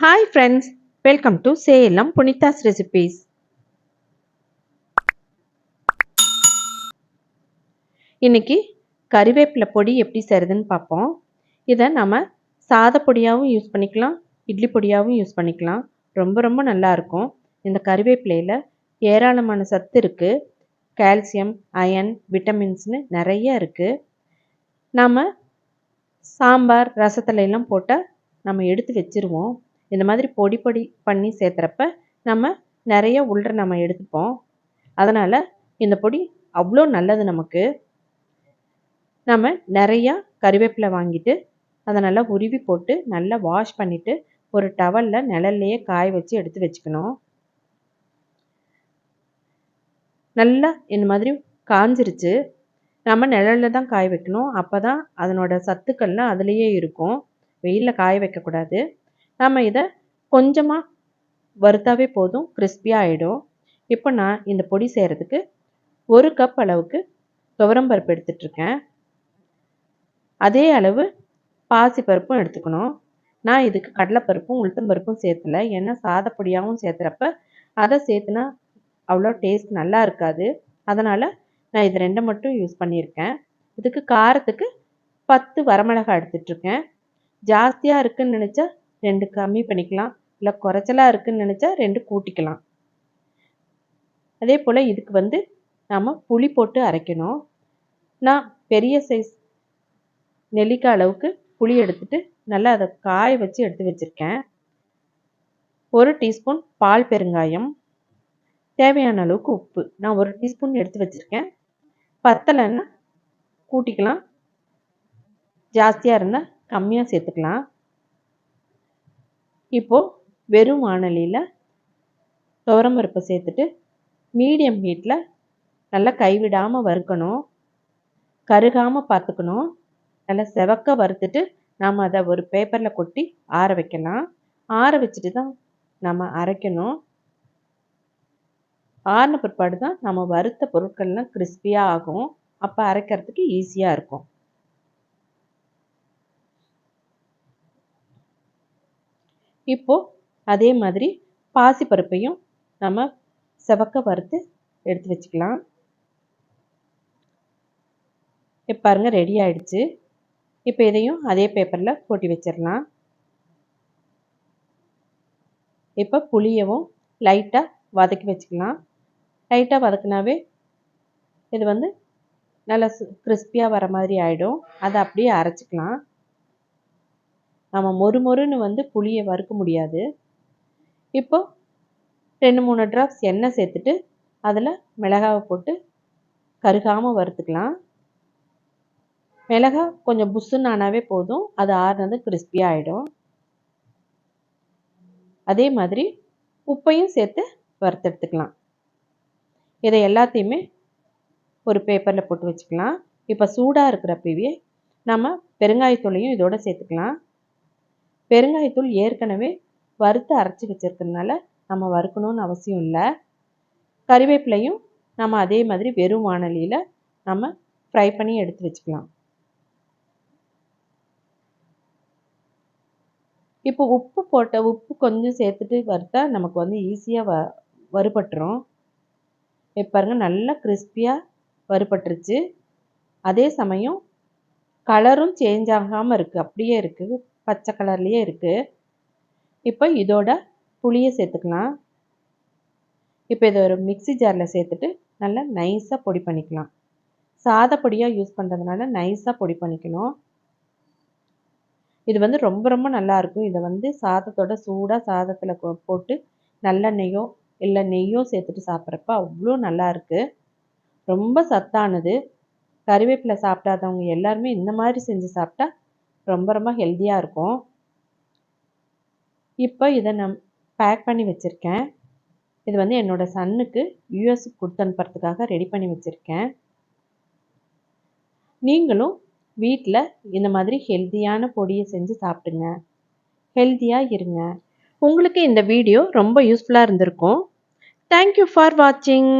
Hi friends, welcome to Salem Punitha's Recipes. இன்னைக்கு கறிவேப்பிலை பொடி எப்படி செய்கிறதுன்னு பார்ப்போம். இதை நம்ம சாத பொடியாகவும் யூஸ் பண்ணிக்கலாம், இட்லி பொடியாகவும் யூஸ் பண்ணிக்கலாம். ரொம்ப நல்லா இருக்கும். இந்த கறிவேப்பிலையில் ஏராளமான சத்து இருக்குது. கால்சியம், அயன், விட்டமின்ஸ்னு நிறைய இருக்குது. நாம் சாம்பார் ரசத்துல எல்லாம் போட்டால் நம்ம எடுத்து வச்சிருவோம். இந்த மாதிரி பொடி பண்ணி சேர்த்துறப்ப நம்ம நிறைய உள்ள நம்ம எடுத்துப்போம். அதனால் இந்த பொடி அவ்வளோ நல்லது நமக்கு. நம்ம நிறையா கறிவேப்பிலை வாங்கிட்டு அதை நல்லா உருவி போட்டு நல்லா வாஷ் பண்ணிவிட்டு ஒரு டவலில் நிழல்லையே காய வச்சு எடுத்து வச்சுக்கணும். நல்லா இந்த மாதிரி காஞ்சிருச்சு. நம்ம நிழலில் தான் காய வைக்கணும். அப்போ தான் அதனோட சத்துக்கள்லாம் அதுலேயே இருக்கும். வெயிலில் காய வைக்கக்கூடாது. நம்ம இதை கொஞ்சமாக வறுத்தாவே போதும், கிறிஸ்பியாக ஆகிடும். இப்போ நான் இந்த பொடி செய்கிறதுக்கு 1 கப் அளவுக்கு துவரம்பருப்பு எடுத்துட்ருக்கேன். அதே அளவு பாசிப்பருப்பும் எடுத்துக்கணும். நான் இதுக்கு கடலைப்பருப்பும் உளுத்தம்பருப்பும் சேர்த்துல. ஏன்னா சாதப்பொடியாகவும் சேர்த்துறப்ப அதை சேர்த்துனா அவ்வளோ டேஸ்ட் நல்லா இருக்காது. அதனால் நான் இது 2 மட்டும் யூஸ் பண்ணியிருக்கேன். இதுக்கு காரத்துக்கு 10 வரமிளகாய் எடுத்துட்ருக்கேன். ஜாஸ்தியாக இருக்குதுன்னு நினச்சா 2 கம்மி பண்ணிக்கலாம், இல்லை குறைச்சலாக இருக்குதுன்னு நினச்சா 2 கூட்டிக்கலாம். அதே போல் இதுக்கு நாம் புளி போட்டு அரைக்கணும். நான் பெரிய சைஸ் நெல்லிக்காய் அளவுக்கு புளி எடுத்துட்டு நல்லா அதை காய வச்சு எடுத்து வச்சுருக்கேன். 1 டீஸ்பூன் பால் பெருங்காயம், தேவையான அளவுக்கு உப்பு. நான் 1 டீஸ்பூன் எடுத்து வச்சுருக்கேன். பத்தலைன்னா கூட்டிக்கலாம், ஜாஸ்தியாக இருந்தால் கம்மியாக சேர்த்துக்கலாம். இப்போது வெறும் வாணலியில் துவரம்பருப்பை சேர்த்துட்டு மீடியம் ஹீட்டில் நல்லா கைவிடாமல் வறுக்கணும். கருகாமல் பார்த்துக்கணும். நல்லா செவக்க வறுத்துட்டு நாம் அதை ஒரு பேப்பரில் கொட்டி ஆற வைக்கலாம். ஆற வச்சுட்டு தான் நம்ம அரைக்கணும். ஆறின பிற்பாடு தான் நம்ம வறுத்த பொருட்கள்லாம் கிறிஸ்பியாக ஆகும். அப்போ அரைக்கிறதுக்கு ஈஸியாக இருக்கும். இப்போது அதே மாதிரி பாசிப்பருப்பையும் நம்ம செவக்க வறுத்து எடுத்து வச்சுக்கலாம். இப்போ பாருங்கள், ரெடி ஆகிடுச்சு. இப்போ இதையும் அதே பேப்பரில் போட்டி வச்சிடலாம். இப்போ புளியவும் லைட்டாக வதக்கி வச்சுக்கலாம். லைட்டாக வதக்குனாவே இது நல்லா கிறிஸ்பியாக வர மாதிரி ஆகிடும். அதை அப்படியே அரைச்சிக்கலாம். நம்ம மொறுன்னு புளியை வறுக்க முடியாது. இப்போ 2-3 ட்ராப்ஸ் எண்ணெய் சேர்த்துட்டு அதில் மிளகாவை போட்டு கருகாமல் வறுத்துக்கலாம். மிளகாய் கொஞ்சம் புஷ்ஷுன்னு ஆனாவே போதும், அது ஆறுனது கிறிஸ்பியாக ஆகிடும். அதே மாதிரி உப்பையும் சேர்த்து வறுத்தெடுத்துக்கலாம். இதை எல்லாத்தையுமே ஒரு பேப்பரில் போட்டு வச்சுக்கலாம். இப்போ சூடாக இருக்கிறப்பவே நம்ம பெருங்காயத்தூளையும் இதோடு சேர்த்துக்கலாம். பெருங்காயத்தூள் ஏற்கனவே வறுத்து அரைச்சி வச்சுருக்கிறதுனால நம்ம வறுக்கணும்னு அவசியம் இல்லை. கறிவேப்பிலையும் நம்ம அதே மாதிரி வெறும் வாணலியில் நம்ம ஃப்ரை பண்ணி எடுத்து வச்சுக்கலாம். இப்போ உப்பு கொஞ்சம் சேர்த்துட்டு வறுத்தா நமக்கு ஈஸியாக வறுபட்டுரும். இப்போ பாருங்கள், நல்லா கிறிஸ்பியாக வறுபட்டுருச்சு. அதே சமயம் கலரும் சேஞ்ச் ஆகாமல் இருக்குது, அப்படியே இருக்குது, பச்சை கலர்லேயே இருக்குது. இப்போ இதோட புளியை சேர்த்துக்கலாம். இப்போ இதை ஒரு மிக்ஸி ஜாரில் சேர்த்துட்டு நல்லா நைஸாக பொடி பண்ணிக்கலாம். சாதப்பொடியாக யூஸ் பண்ணுறதுனால நைஸாக பொடி பண்ணிக்கணும். இது ரொம்ப நல்லாயிருக்கும். இதை சாதத்தோட சூடாக சாதத்தில் போட்டு நல்லெண்ணெய்யோ இல்லை நெய்யோ சேர்த்துட்டு சாப்பிட்றப்ப அவ்வளோ நல்லா இருக்குது. ரொம்ப சத்தானது. கறிவேப்பிலை சாப்பிடாதவங்க எல்லாருமே இந்த மாதிரி செஞ்சு சாப்பிட்டா ரொம்ப ஹெல்த்தியாக இருக்கும். இப்போ இதை நான் பேக் பண்ணி வச்சுருக்கேன். இது என்னோடய சன்னுக்கு யூஎஸ்க்கு கொடுத்து அனுப்புறதுக்காக ரெடி பண்ணி வச்சுருக்கேன். நீங்களும் வீட்டில் இந்த மாதிரி ஹெல்த்தியான பொடியை செஞ்சு சாப்பிடுங்க. ஹெல்த்தியாக இருங்க. உங்களுக்கு இந்த வீடியோ ரொம்ப யூஸ்ஃபுல்லாக இருந்திருக்கும். தேங்க்யூ ஃபார் வாட்சிங்.